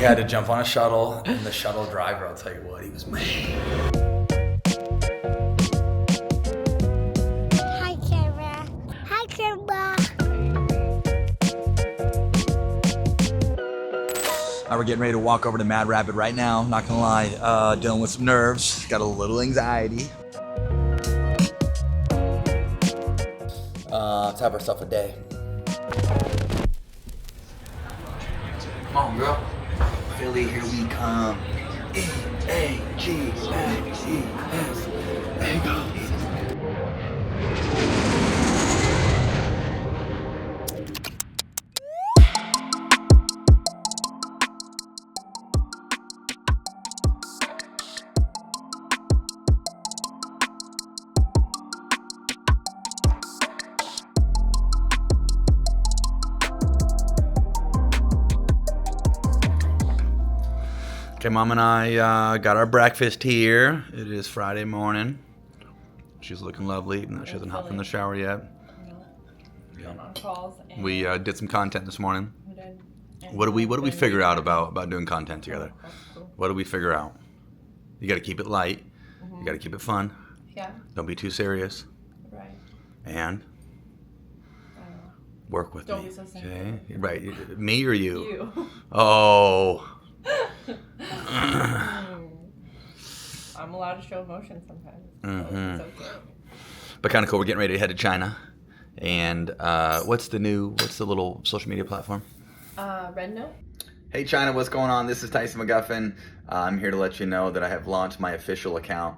had to jump on a shuttle, and the shuttle driver, I'll tell you what, he was mad. Hi, Kara. Hi, Kara. We're getting ready to walk over to Mad Rabbit right now. Not gonna lie, dealing with some nerves. Got a little anxiety. Let's have ourselves a day. Come on, girl. Philly, here we come. E-A-G-L-E-S. There you go. Okay, Mom and I got our breakfast here. It is Friday morning. She's looking lovely. No, she hasn't hopped in the shower yet. No. On calls. And We did some content this morning. we did. What do we figure out about doing content together? What do we figure out? You got to keep it light. You got to keep it fun. Yeah. Don't be too serious. Right. And work with Don't me. be so simple. Okay. Right. Me or you? You. Oh. I'm allowed to show emotion sometimes. Mhm. So it's okay. But kind of cool. We're getting ready to head to China. And what's the little social media platform? Red Note. Hey China, what's going on? This is Tyson McGuffin. I'm here to let you know that I have launched my official account.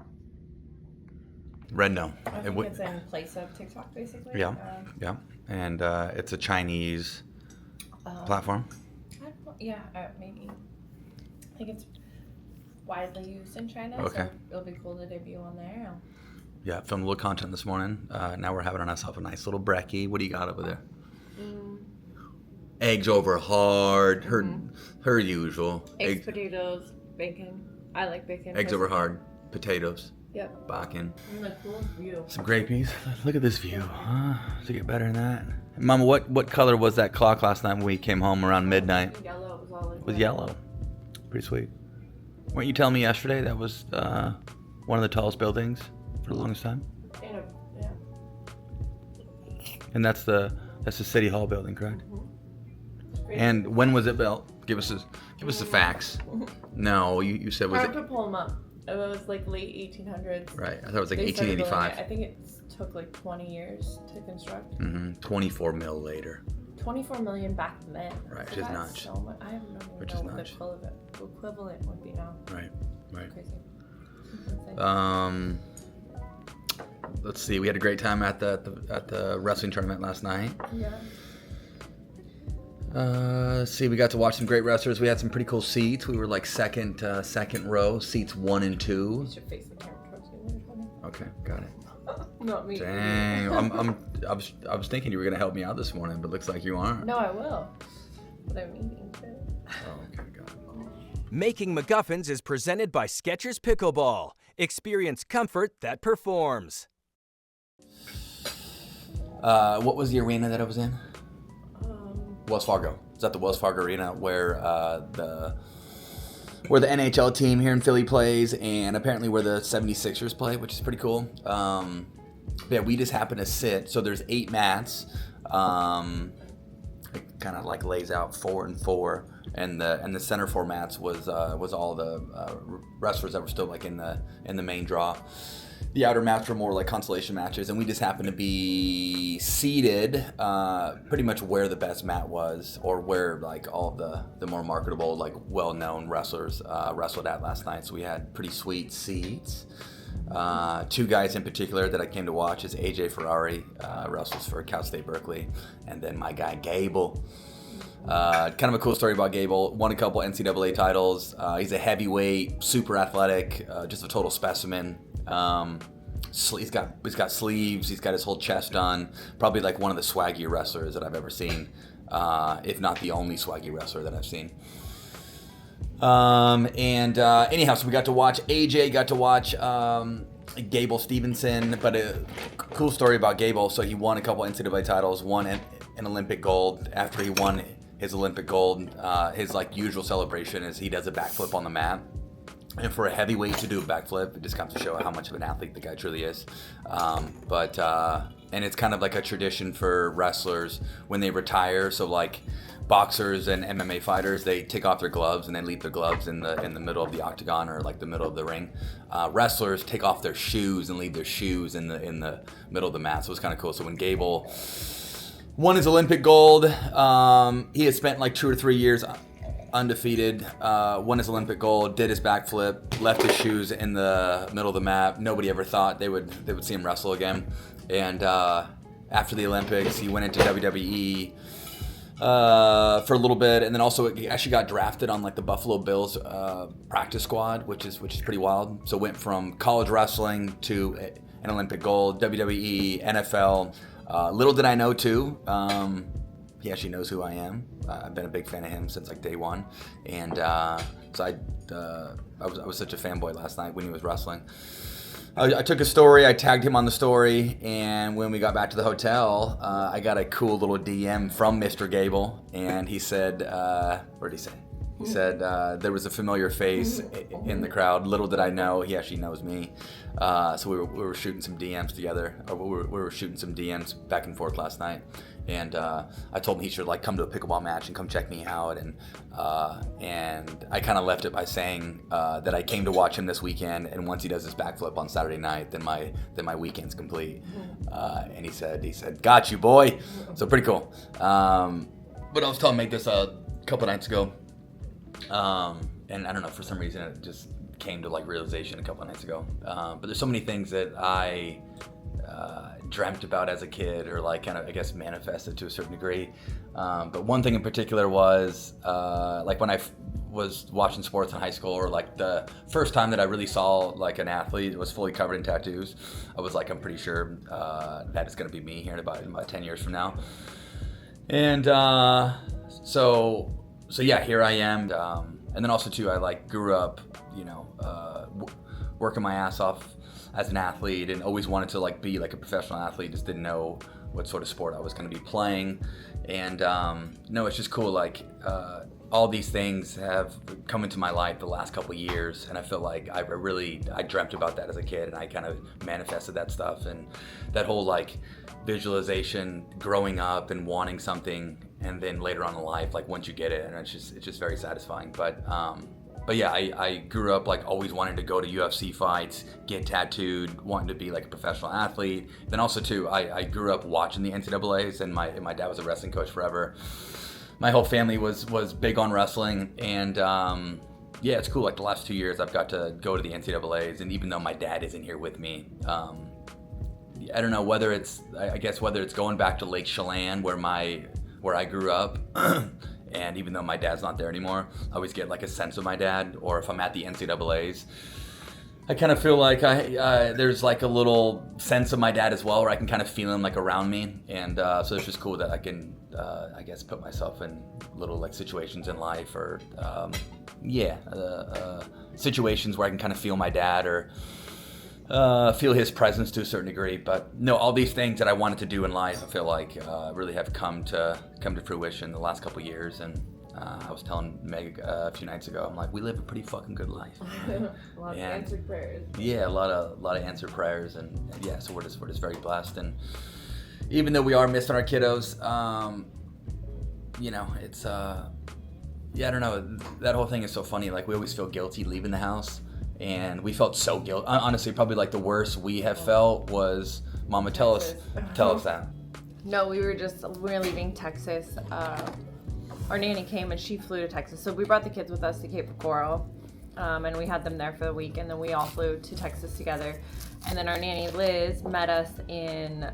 Red Note. I think it's in place of TikTok, basically. Yeah, yeah. And it's a Chinese platform. Maybe. I think it's widely used in China, Okay. so it'll be cool to debut on there. Yeah, filmed a little content this morning. Now we're having ourselves a nice little brekkie. What do you got over there? Eggs over hard. Her usual. Eggs, potatoes, bacon. I like bacon. Eggs over hard. Potatoes. Yep. Bakken. And the coolest view. Some grapies. Look at this view. Huh? Does it get better than that? Mama, what color was that clock last night when we came home around midnight? Yellow. It was all It was yellow. Pretty sweet. Weren't you telling me yesterday that was one of the tallest buildings for the longest time? Yeah. And that's the City Hall building, correct? Great. And when was it built? Give us the facts. No, you said was I it have to pull them up. It was like late 1800s. right? I thought it was like They started building 1885. it. I think it took like 20 years to construct. 24 mil later. 24 million back then. Right, So which is that's nuts. so much. I don't even Which know is what nuts. the equivalent would be now. Right. Crazy. It's insane. Let's see. We had a great time at the wrestling tournament last night. Yeah. Let's see. We got to watch some great wrestlers. We had some pretty cool seats. We were like second row, seats 1 and 2. You should face the camera towards me when you're talking. Okay, got it. Not me. Dang, I was thinking you were gonna help me out this morning, but looks like you aren't. No, I will. But I'm eating too. Oh, okay, got it. Making MacGuffins is presented by Skechers Pickleball. Experience comfort that performs. What was the arena that I was in? Wells Fargo. It's at the Wells Fargo Arena where the NHL team here in Philly plays, and apparently where the 76ers play, which is pretty cool. Yeah, we just happen to sit. So there's 8 mats. It kind of like lays out 4 and 4, and the center 4 mats was all the wrestlers that were still like in the main draw. The outer mats were more like consolation matches, and we just happened to be seated pretty much where the best mat was, or where like all the more marketable, like well-known wrestlers wrestled at last night. So we had pretty sweet seats. 2 guys in particular that I came to watch is AJ Ferrari, wrestles for Cal State Berkeley, and then my guy Gable. Kind of a cool story about Gable. Won a couple NCAA titles. He's a heavyweight, super athletic, just a total specimen. He's got sleeves. He's got his whole chest done. Probably like one of the swaggier wrestlers that I've ever seen, if not the only swaggy wrestler that I've seen. Anyhow, so we got to watch AJ, got to watch Gable Stevenson, but a cool story about Gable. So he won a couple NCAA titles, won an Olympic gold after he won his Olympic gold. His like usual celebration is he does a backflip on the mat. And for a heavyweight to do a backflip, it just comes to show how much of an athlete the guy truly is. And it's kind of like a tradition for wrestlers when they retire. So like boxers and MMA fighters, they take off their gloves and they leave their gloves in the middle of the octagon or like the middle of the ring. Wrestlers take off their shoes and leave their shoes in the middle of the mat. So it's kind of cool. So when Gable won his Olympic gold, he had spent like 2 or 3 years undefeated, won his Olympic gold, did his backflip, left his shoes in the middle of the mat. Nobody ever thought they would see him wrestle again. And after the Olympics, he went into WWE for a little bit, and then also he actually got drafted on like the Buffalo Bills practice squad, which is pretty wild. So went from college wrestling to an Olympic gold, WWE, NFL. Little did I know too. He actually knows who I am. I've been a big fan of him since like day one, and so I was such a fanboy last night when he was wrestling. I took a story, I tagged him on the story, and when we got back to the hotel, I got a cool little DM from Mr. Gable, and he said, what did he say? He said there was a familiar face in the crowd. Little did I know, he actually knows me. So we were shooting some DMs together, or we were shooting some DMs back and forth last night. And I told him he should like come to a pickleball match and come check me out. And I kind of left it by saying that I came to watch him this weekend. And once he does his backflip on Saturday night, then my weekend's complete. And he said, "Got you, boy." So pretty cool. But I was telling Meg this a couple nights ago, and I don't know, for some reason it just came to like realization a couple nights ago. But there's so many things that I dreamt about as a kid, or like kind of, I guess, manifested to a certain degree. But one thing in particular was like when I was watching sports in high school, or like the first time that I really saw like an athlete that was fully covered in tattoos. I was like, I'm pretty sure that is going to be me here in about 10 years from now. And so yeah, here I am. And then also too, I like grew up, working my ass off as an athlete, and always wanted to like be like a professional athlete. Just didn't know what sort of sport I was going to be playing. And no, it's just cool. Like all these things have come into my life the last couple of years, and I feel like I dreamt about that as a kid, and I kind of manifested that stuff, and that whole like visualization growing up and wanting something, and then later on in life, like once you get it, and it's just very satisfying. But yeah, I grew up like always wanting to go to UFC fights, get tattooed, wanting to be like a professional athlete. Then also too, I grew up watching the NCAAs, and my dad was a wrestling coach forever. My whole family was big on wrestling, and yeah, it's cool. Like the last 2 years, I've got to go to the NCAAs, and even though my dad isn't here with me, I don't know whether it's going back to Lake Chelan where I grew up. And even though my dad's not there anymore, I always get like a sense of my dad. Or if I'm at the NCAAs, I kind of feel like there's like a little sense of my dad as well, where I can kind of feel him like around me. And so it's just cool that I can, I guess, put myself in little like situations in life, or situations where I can kind of feel my dad, or feel his presence to a certain degree. But no, all these things that I wanted to do in life, I feel like really have come to fruition the last couple of years. And I was telling Meg a few nights ago, I'm like, we live a pretty fucking good life. A lot of answered prayers. Yeah, a lot of answered prayers, and yeah, so we're just very blessed. And even though we are missing our kiddos, it's I don't know, that whole thing is so funny. Like we always feel guilty leaving the house. And we felt so guilty. Honestly, probably like the worst we have felt was, Mama, tell us that. No, we were leaving Texas. Our nanny came and she flew to Texas. So we brought the kids with us to Cape Coral, and we had them there for the week. And then we all flew to Texas together. And then our nanny Liz met us in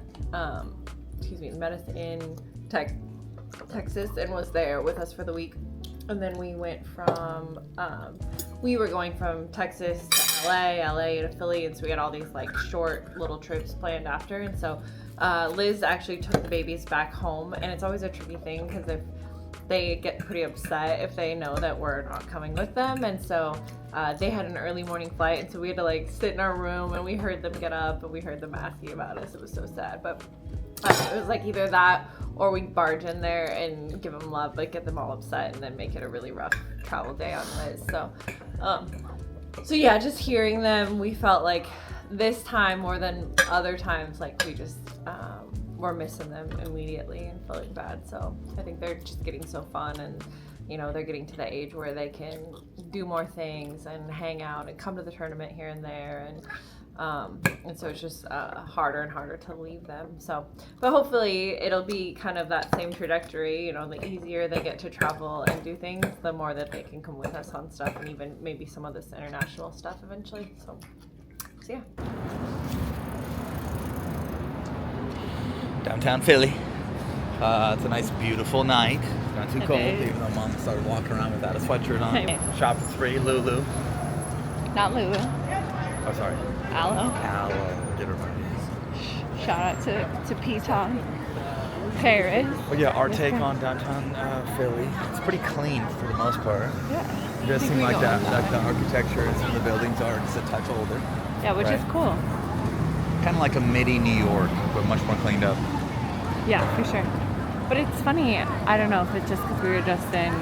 Texas, and was there with us for the week. And then we went from, we were going from Texas to LA to Philly, and so we had all these like short little trips planned after. And so Liz actually took the babies back home, and it's always a tricky thing because if they get pretty upset if they know that we're not coming with them. And so they had an early morning flight, and so we had to like sit in our room, and we heard them get up, and we heard them asking about us. It was so sad. But It was like either that or we'd barge in there and give them love, but get them all upset and then make it a really rough travel day on Liz. So yeah, just hearing them, we felt like this time more than other times, like we just were missing them immediately and feeling bad. So I think they're just getting so fun, and they're getting to the age where they can do more things and hang out and come to the tournament here and there, and so it's just harder and harder to leave them. So, but hopefully it'll be kind of that same trajectory. The easier they get to travel and do things, the more that they can come with us on stuff, and even maybe some of this international stuff eventually. So yeah. Downtown Philly. It's a nice, beautiful night. It's not too cold, even though Mom started walking around without a sweatshirt on. Shopping spree, Lulu. Not Lulu. Oh, sorry. Aloe. Aloe. Get her money. Shout out to P-Town. Paris. Well, yeah, our take on downtown Philly. It's pretty clean for the most part. Yeah. It does seem like that the architecture and some of the buildings are just a touch older. Yeah, which is cool. Kind of like a midi New York, but much more cleaned up. Yeah, for sure. But it's funny, I don't know if it's just because we were just in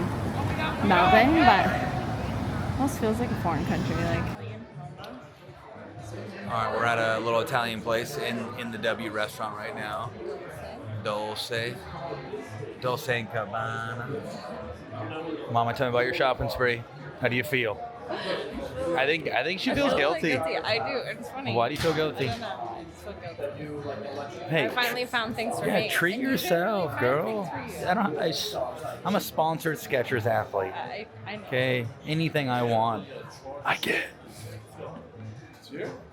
Melbourne, but it almost feels like a foreign country. All right, we're at a little Italian place in the W restaurant right now. Dolce and Gabbana. Mama, tell me about your shopping spree. How do you feel? I think she feels guilty. I do. It's funny. Why do you feel guilty? I don't know. I just feel guilty. Hey, I finally found things for me. treat yourself, girl. I'm a sponsored Skechers athlete. I know. Okay, anything I want, I get.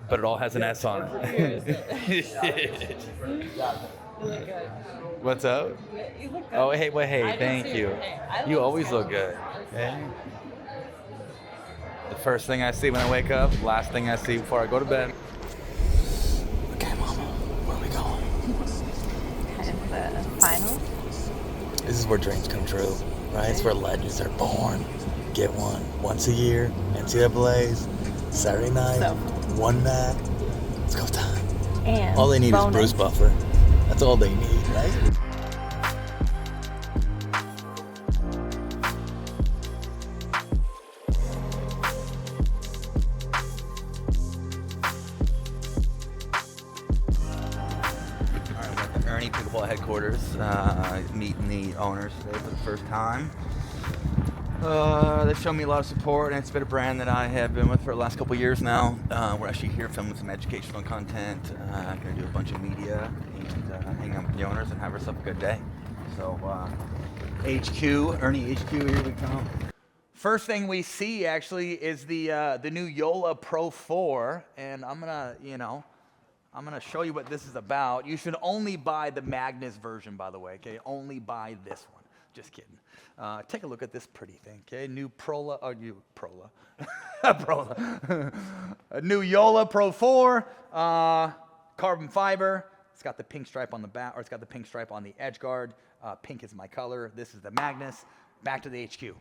But it all has an S on it. What's up? You look good. Oh, hey, thank you. You always look good. Okay. The first thing I see when I wake up, last thing I see before I go to bed. Okay, Mama, where are we going? Kind of the final. This is where dreams come true, right? It's where legends are born. Get one once a year, NCAA's, Saturday night, one mat. It's go time. And all they need bonus. is Bruce Buffer. That's all they need, right? Pickleball headquarters, meeting the owners today for the first time. They've shown me a lot of support, and it's been a brand that I have been with for the last couple years now. We're actually here filming some educational content, gonna do a bunch of media, and hang out with the owners and have ourselves a good day. So, HQ, Ernie HQ, here we come. First thing we see actually is the new JOOLA Pro 4, and I'm gonna show you what this is about. You should only buy the Magnus version, by the way, okay? Only buy this one. Just kidding. Take a look at this pretty thing, okay? New Prola, Prola. A new JOOLA Pro 4, carbon fiber. It's got the pink stripe on the back, or it's got the pink stripe on the edge guard. Pink is my color. This is the Magnus. Back to the HQ.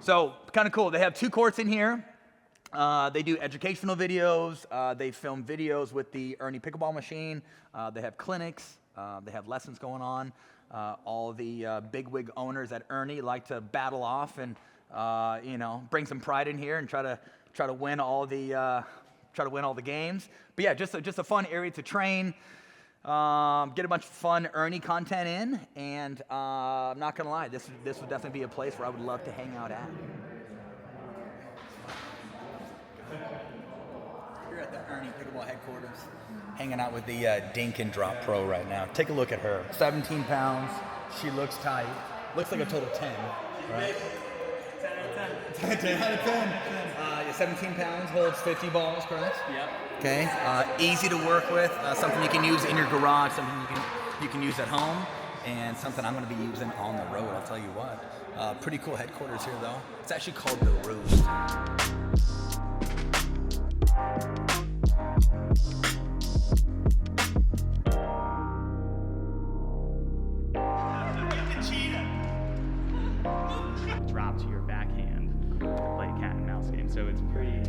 So, kind of cool. They have 2 courts in here. They do educational videos. They film videos with the Ernie Pickleball machine. They have clinics. They have lessons going on. All the bigwig owners at Ernie like to battle off and bring some pride in here and try to win all the games. But yeah, just a fun area to train. Get a bunch of fun Ernie content in, and I'm not gonna lie, this would definitely be a place where I would love to hang out at. We're at the Ernie Pickleball headquarters, hanging out with the Dink and Drop Pro right now. Take a look at her. 17 pounds. She looks tight. Looks like a total 10, right? 10 out of 10. 10 out of 10. 17 pounds, holds 50 balls, correct? Yep. Okay. Easy to work with. Something you can use in your garage. Something you can use at home. And something I'm going to be using on the road, I'll tell you what. Pretty cool headquarters here, though. It's actually called The Roost. Drop to your backhand to play a cat and mouse game, so it's pretty.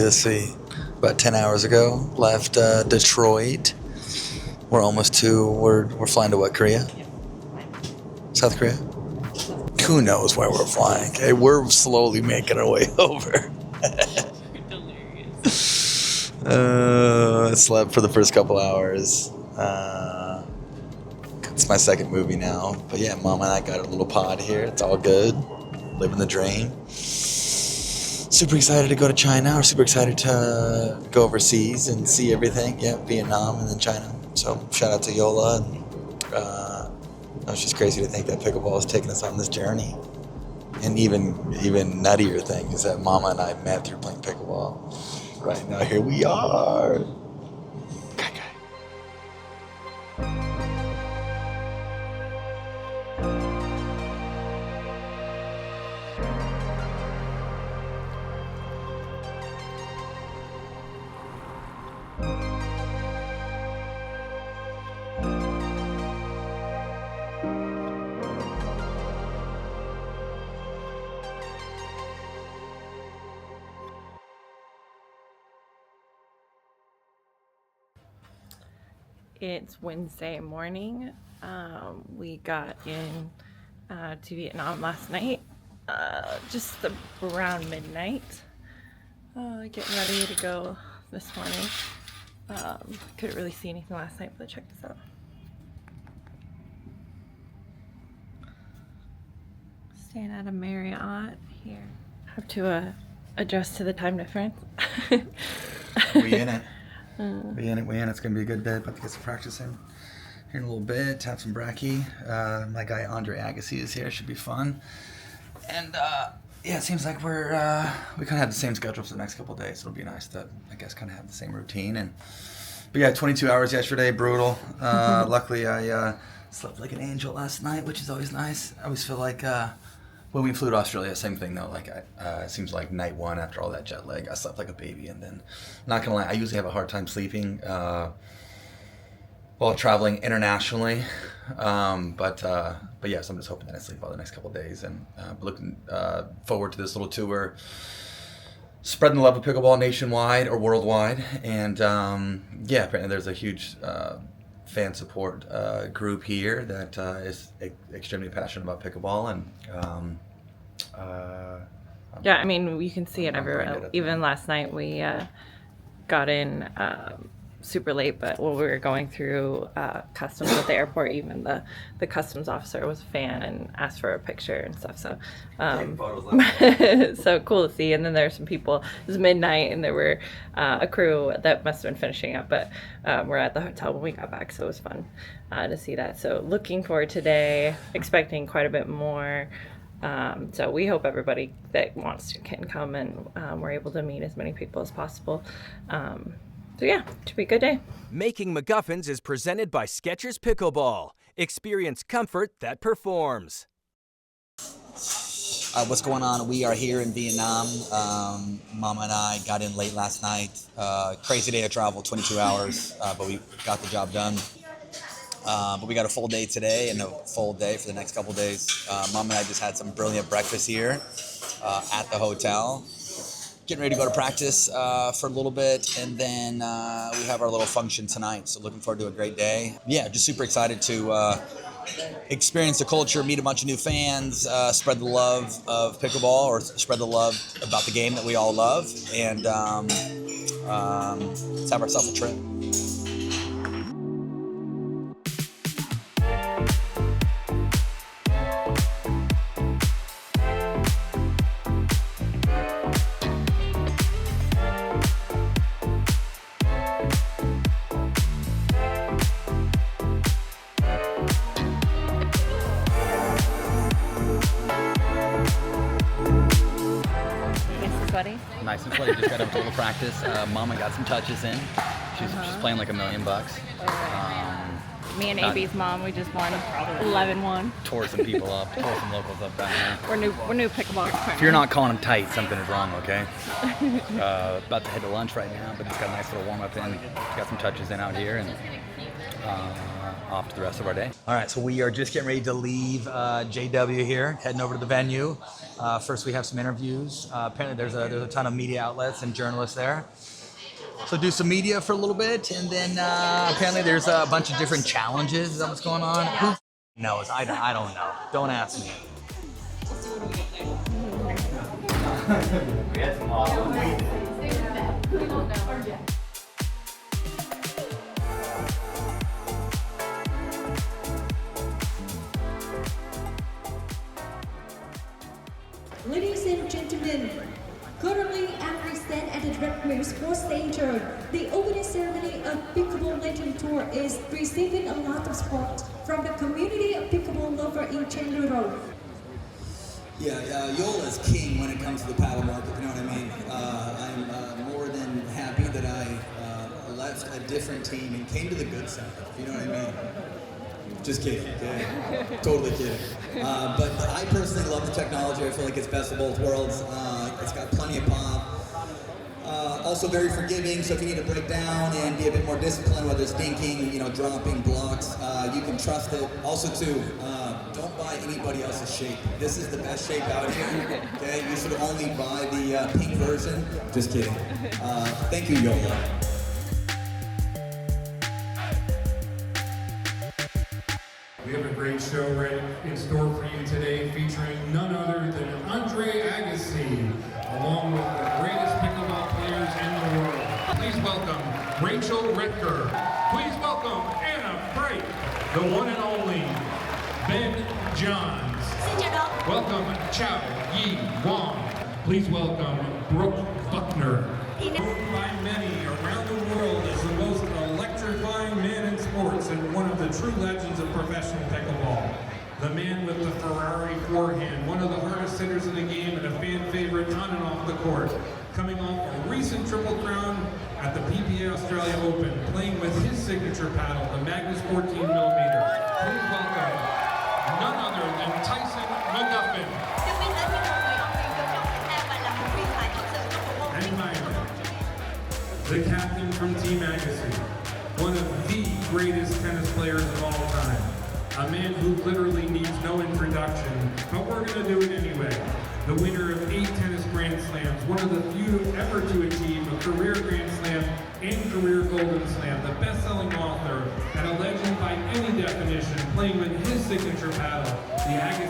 Let's see, about 10 hours ago, left Detroit. We're flying to what, Korea? South Korea? Who knows where we're flying? Okay, we're slowly making our way over. I slept for the first couple hours. It's my second movie now. But yeah, Mom and I got a little pod here. It's all good. Living the dream. Super excited to go to China. We're super excited to go overseas and see everything. Yeah, Vietnam and then China. So shout out to JOOLA. It's just crazy to think that pickleball has taken us on this journey. And even nuttier thing is that Mama and I met through playing pickleball. Right now, here we are. It's Wednesday morning. We got in to Vietnam last night, just around midnight. Getting ready to go this morning. Couldn't really see anything last night, but check this out. Staying at a Marriott here. Have to adjust to the time difference. We in it. We in it. It's going to be a good bit. About to get some practice in here in a little bit. Have some bracky. My guy Andre Agassi is here. Should be fun. And yeah, it seems like we kind of have the same schedule for the next couple of days. It'll be nice to, I guess, kind of have the same routine. But yeah, 22 hours yesterday, brutal. Luckily, I slept like an angel last night, which is always nice. I always feel like when we flew to Australia, same thing though. Like it seems like night one after all that jet lag, I slept like a baby. And then, not gonna lie, I usually have a hard time sleeping while traveling internationally. But yes, I'm just hoping that I sleep all the next couple of days, and looking forward to this little tour, spreading the love of pickleball nationwide or worldwide. And yeah, apparently there's a huge fan support group here that is extremely passionate about pickleball, and yeah, I mean, you can see it everywhere. Even last night we got in super late, but when we were going through customs at the airport, even the customs officer was a fan and asked for a picture and stuff. So so cool to see. And then there were some people, it was midnight, and there were a crew that must have been finishing up, but we're at the hotel when we got back, so it was fun to see that. So looking forward today, expecting quite a bit more. So we hope everybody that wants to can come, and we're able to meet as many people as possible. So yeah, it should be a good day. Making MacGuffins is presented by Skechers Pickleball. Experience comfort that performs. What's going on? We are here in Vietnam. Mama and I got in late last night. Crazy day of travel, 22 hours, but we got the job done. But we got a full day today and a full day for the next couple days. Mom and I just had some brilliant breakfast here at the hotel. Getting ready to go to practice for a little bit, and then we have our little function tonight. So looking forward to a great day. Yeah, just super excited to experience the culture, meet a bunch of new fans, spread the love of pickleball, or spread the love about the game that we all love, and let's have ourselves a trip. Nice and sweaty. Just got up to a little practice. Mama got some touches in. She's playing like $1 million. Me and AB's mom, we just won 11-1. Tore some people up. Tore some locals up down there. We're new pickleball. If you're not calling them tight, something is wrong, okay? About to head to lunch right now, but just got a nice little warm up in. Got some touches in out here, and off to the rest of our day. All right, so we are just getting ready to leave JW here, heading over to the venue. First, we have some interviews. Apparently, there's a ton of media outlets and journalists there. So do some media for a little bit, and then apparently there's a bunch of different challenges. Is that what's going on? Who knows? I don't know. Don't ask me. Ladies and gentlemen, currently I present at the Director Sports Center. The opening ceremony of Pickleball Legends Tour is receiving a lot of support from the community of pickleball lovers in general. Yeah, JOOLA is king when it comes to the paddle market, you know what I mean? I'm more than happy that I left a different team and came to the good side, you know what I mean? Just kidding, okay? Totally kidding. But I personally love the technology. I feel like it's best of both worlds. It's got plenty of pop. Also very forgiving, so if you need to break down and be a bit more disciplined, whether it's dinking, dropping blocks, you can trust it. Also too, don't buy anybody else's shape. This is the best shape out here, okay? You should only buy the pink version. Just kidding. Thank you, JOOLA. We have a great show right in store for you today, featuring none other than Andre Agassi, along with the greatest pickleball players in the world. Please welcome Rachel Ritker. Please welcome Anna Bright, the one and only Ben Johns. Welcome Chow Yi Wong. Please welcome Brooke Buckner. Known by many around the world as the most electrifying man in sports and one of the true legends of professional pickleball. The man with the Ferrari forehand, one of the hardest hitters in the game and a fan favorite on and off the court. Coming off a recent triple crown at the PPA Australia Open, playing with his signature paddle, the Magnus 14mm. Please welcome none other than Tyson McGuffin. And finally, the captain from Team Agassi, one of the greatest tennis players of all time. A man who literally needs no introduction, but we're going to do it anyway. The winner of 8 tennis Grand Slams, one of the few ever to achieve a career Grand Slam and career Golden Slam, the best-selling author, and a legend by any definition, playing with his signature paddle, the Agassi